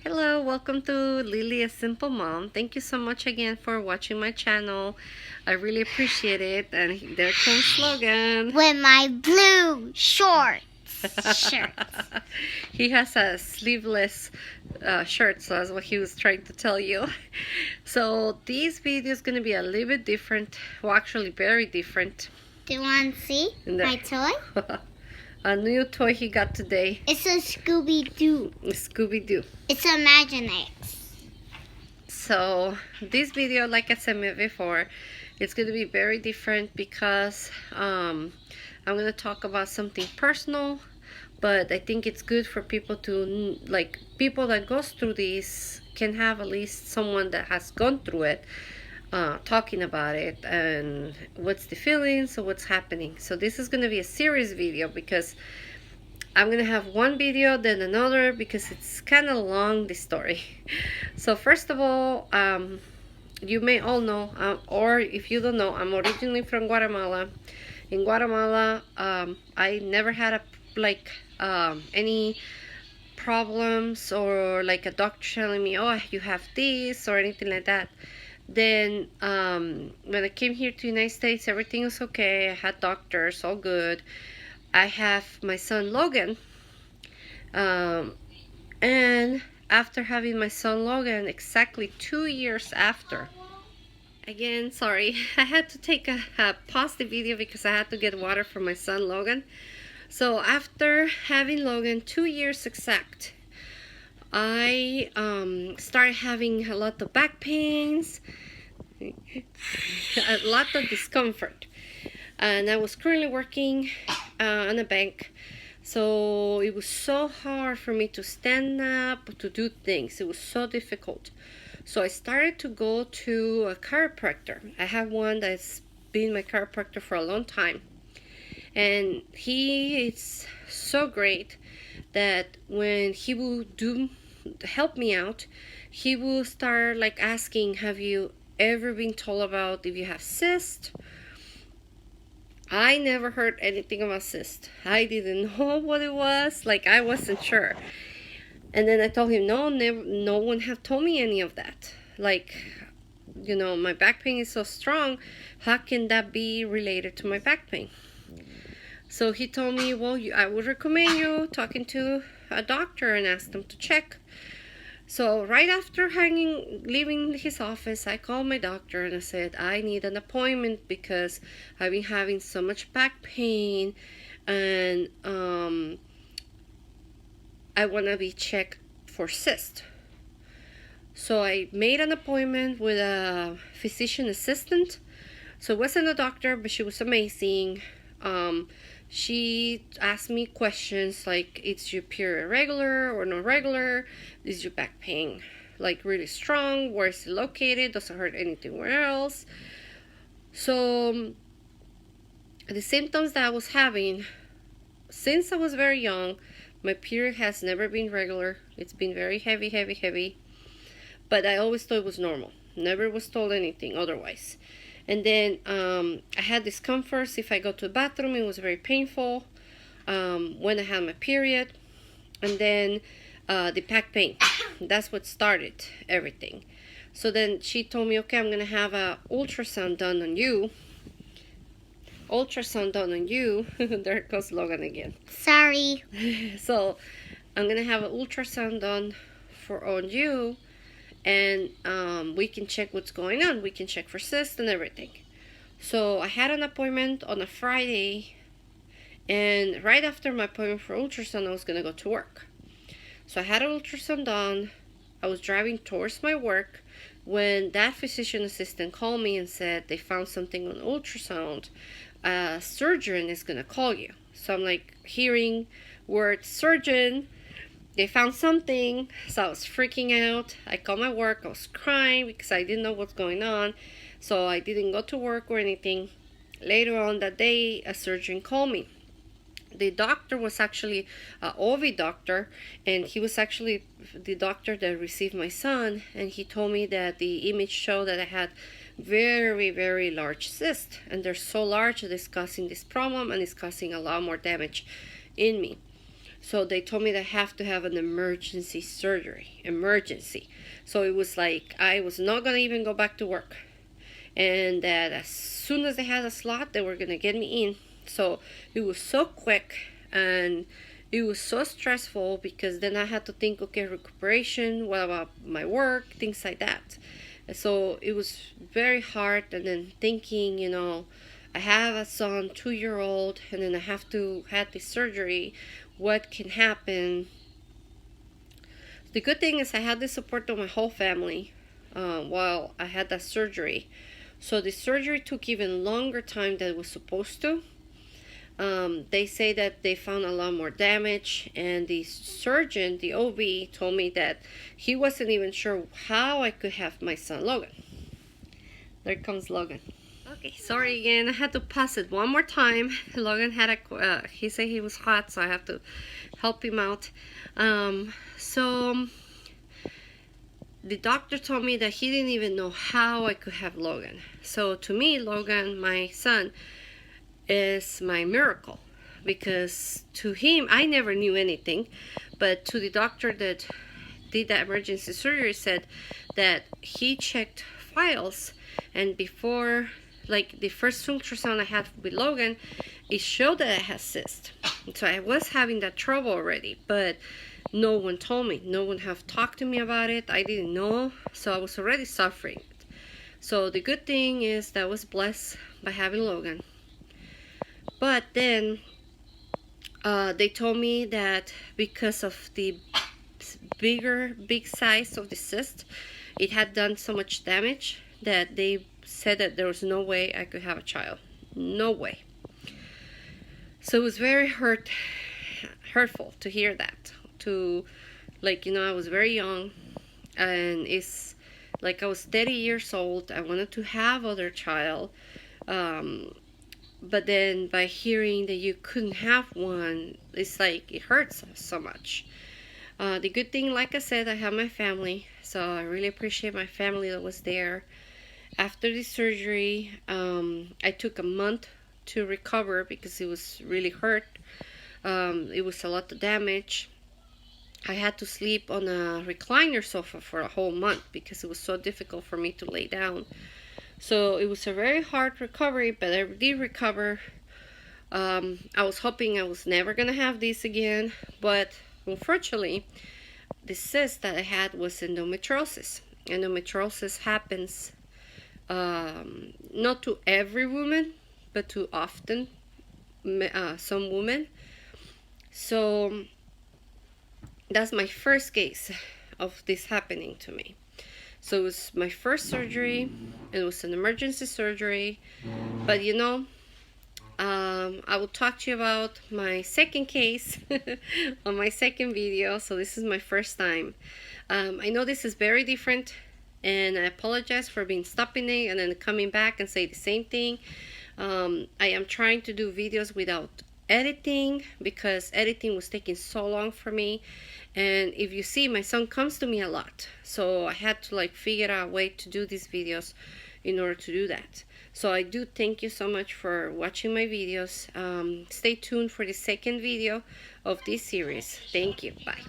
Hello, welcome to Lily, a Simple Mom. Thank you so much again for watching my channel. I really appreciate it. And there comes Logan. With my blue shorts. Shirt. He has a sleeveless shirt, so that's what he was trying to tell you. So this video is going to be a little bit different. Well, actually very different. Do you want to see my toy? A new toy he got today. It's a Scooby-Doo. Scooby-Doo. It's Imaginex. So this video, like I said before, it's going to be very different because I'm going to talk about something personal, but I think it's good for people to, like, people that goes through this can have at least someone that has gone through it, talking about it and what's the feelings or what's happening. So this is going to be a serious video because I'm going to have one video then another because it's kind of long, this story. So first of all, you may all know, or if you don't know, I'm originally from Guatemala. In Guatemala, I never had any problems or like a doctor telling me, oh, you have this or anything like that. Then when I came here to the United States, everything was okay. I had doctors, all good. I have my son Logan, and after having my son Logan, exactly 2 years after, again, sorry, I had to take a pause the video because I had to get water for my son Logan. So after having Logan 2 years exact, I started having a lot of back pains, a lot of discomfort, and I was currently working on a bank, so it was so hard for me to stand up, to do things. It was so difficult. So I started to go to a chiropractor. I have one that's been my chiropractor for a long time, and he is so great that when he will help me out, he will start like asking, have you ever been told about if you have cyst? I never heard anything about cyst. I didn't know what it was. Like, I wasn't sure. And then I told him, no one have told me any of that. Like, you know, my back pain is so strong. How can that be related to my back pain? So he told me, well, I would recommend you talking to a doctor and ask them to check. So right after leaving his office, I called my doctor and I said, I need an appointment because I've been having so much back pain and I want to be checked for cyst. So I made an appointment with a physician assistant. So it wasn't a doctor, but she was amazing. She asked me questions like, is your period regular or not regular? Is your back pain like really strong? Where is it located? Does it hurt anywhere else? So the symptoms that I was having since I was very young, my period has never been regular. It's been very heavy. But I always thought it was normal. Never was told anything otherwise. And then I had discomforts if I go to the bathroom. It was very painful when I had my period. And then the back pain. That's what started everything. So then she told me, okay, I'm going to have an ultrasound done on you. There goes Logan again. Sorry. So I'm going to have an ultrasound done on you. And we can check what's going on. We can check for cysts and everything. So I had an appointment on a Friday, and right after my appointment for ultrasound, I was going to go to work. So I had an ultrasound done. I was driving towards my work when that physician assistant called me and said they found something on ultrasound. A surgeon is going to call you. So I'm like hearing word surgeon. They found something, so I was freaking out. I called my work. I was crying because I didn't know what's going on. So I didn't go to work or anything. Later on that day, a surgeon called me. The doctor was actually an OB doctor, and he was actually the doctor that received my son. And he told me that the image showed that I had very large cysts, and they're so large that it's causing this problem and it's causing a lot more damage in me. So they told me that I have to have an emergency surgery. Emergency. So it was like I was not going to even go back to work. And that as soon as they had a slot, they were going to get me in. So it was so quick, and it was so stressful because then I had to think, okay, recuperation, what about my work, things like that. And so it was very hard. And then thinking, I have a son, 2-year-old, and then I have to have this surgery. What can happen? The good thing is I had the support of my whole family while I had that surgery. So the surgery took even longer time than it was supposed to. They say that they found a lot more damage, and the surgeon, the OB, told me that he wasn't even sure how I could have my son Logan. There comes Logan. Okay, sorry again. I had to pause it one more time. Logan had he said he was hot, so I have to help him out. So the doctor told me that he didn't even know how I could have Logan. So to me, Logan, my son, is my miracle, because to him, I never knew anything, but to the doctor that did that emergency surgery said that he checked files, and before, like the first ultrasound I had with Logan, it showed that I had cyst. So I was having that trouble already, but no one told me. No one have talked to me about it. I didn't know, so I was already suffering. So the good thing is that I was blessed by having Logan. But then they told me that because of the big size of the cyst, it had done so much damage that they said that there was no way I could have a child. No way. So it was very hurtful to hear that. I was very young, and it's like I was 30 years old. I wanted to have other child. But then by hearing that you couldn't have one, it's like it hurts so much. The good thing, like I said, I have my family, so I really appreciate my family that was there. After the surgery, I took a month to recover because it was really hurt. It was a lot of damage. I had to sleep on a recliner sofa for a whole month because it was so difficult for me to lay down. So it was a very hard recovery, but I did recover. I was hoping I was never going to have this again, but unfortunately, the cyst that I had was endometriosis. Endometriosis happens not to every woman, but to often some women. So that's my first case of this happening to me. So it was my first surgery. It was an emergency surgery. But I will talk to you about my second case on my second video. So this is my first time. I know this is very different, and I apologize for being stopping it and then coming back and say the same thing. I am trying to do videos without editing because editing was taking so long for me. And if you see, my son comes to me a lot, so I had to figure out a way to do these videos in order to do that. So I do thank you so much for watching my videos. Stay tuned for the second video of this series. Thank you. Bye.